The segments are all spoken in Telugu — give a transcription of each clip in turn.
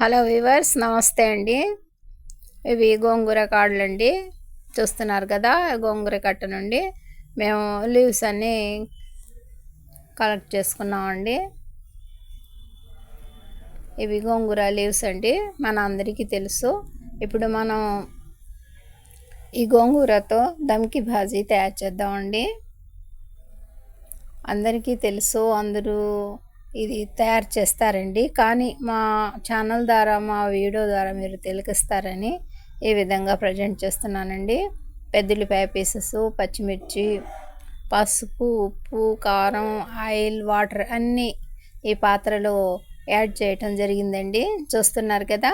హలో వీవర్స్, నమస్తే అండి. ఇవి గోంగూర కాడలండి. చూస్తున్నారు కదా, గోంగూర కట్ట నుండి మేము లీవ్స్ అన్నీ కలెక్ట్ చేసుకున్నామండి. ఇవి గోంగూర లీవ్స్ అండి, మన అందరికీ తెలుసు. ఇప్పుడు మనం ఈ గోంగూరతో దమ్కి భాజీ తయారు చేద్దామండి. అందరికీ తెలుసు, అందరూ ఇది తయారు చేస్తారండి. కానీ మా ఛానల్ ద్వారా, మా వీడియో ద్వారా మీరు తిలకిస్తారని ఈ విధంగా ప్రజెంట్ చేస్తున్నానండి. పెద్దుల్లిపాయ పీసెస్, పచ్చిమిర్చి, పసుపు, ఉప్పు, కారం, ఆయిల్, వాటర్ అన్నీ ఈ పాత్రలో యాడ్ చేయటం జరిగిందండి. చూస్తున్నారు కదా.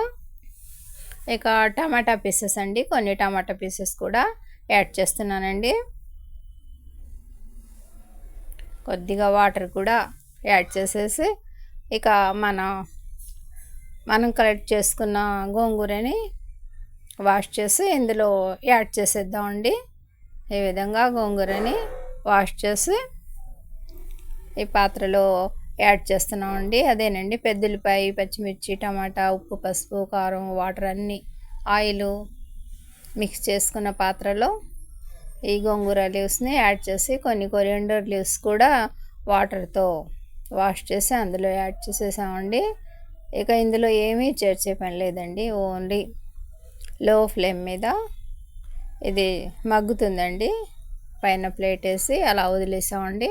ఇక టమాటా పీసెస్ అండి, కొన్ని టమాటా పీసెస్ కూడా యాడ్ చేస్తున్నానండి. కొద్దిగా వాటర్ కూడా యాడ్ చేసేసి ఇక మనం కలెక్ట్ చేసుకున్న గోంగూరని వాష్ చేసి ఇందులో యాడ్ చేసేద్దామండి. ఈ విధంగా గోంగూరని వాష్ చేసి ఈ పాత్రలో యాడ్ చేస్తున్నామండి. అదేనండి, పెద్దుల్లిపాయ, పచ్చిమిర్చి, టమాటా, ఉప్పు, పసుపు, కారం, వాటర్ అన్నీ ఆయిల్ మిక్స్ చేసుకున్న పాత్రలో ఈ గోంగూర లీవ్స్ని యాడ్ చేసి కొన్ని కొరియండర్ లీవ్స్ కూడా వాటర్తో వాష్ చేసి అందులో యాడ్ చేసేసామండి. ఇక ఇందులో ఏమీ చేర్చే పని లేదండి, ఓన్లీ లో ఫ్లేమ్ మీద ఇది మగ్గుతుందండి. పైన ప్లేట్ వేసి అలా వదిలేసామండి.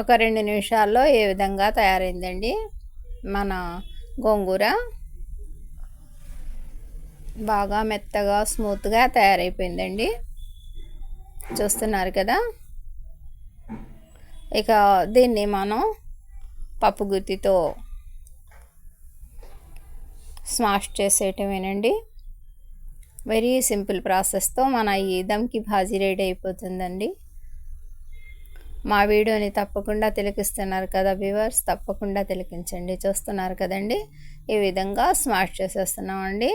ఒక 2 నిమిషాల్లో ఏ విధంగా తయారైందండి మన గోంగూర. బాగా మెత్తగా స్మూత్గా తయారైపోయిందండి. చూస్తున్నారు కదా. ఇక దీన్ని మనం పప్పు గుత్తితో స్మాష్ చేసేయటమేనండి. వెరీ సింపుల్ ప్రాసెస్తో మన ఈ దమ్కి భాజీ రెడీ అయిపోతుందండి. మా వీడియోని తప్పకుండా తిలకిస్తున్నారు కదా వ్యూవర్స్, తప్పకుండా తిలకించండి. చూస్తున్నారు కదండి, ఈ విధంగా స్మాష్ చేసేస్తున్నామండి.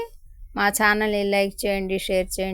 మా ఛానల్ని లైక్ చేయండి, షేర్ చేయండి.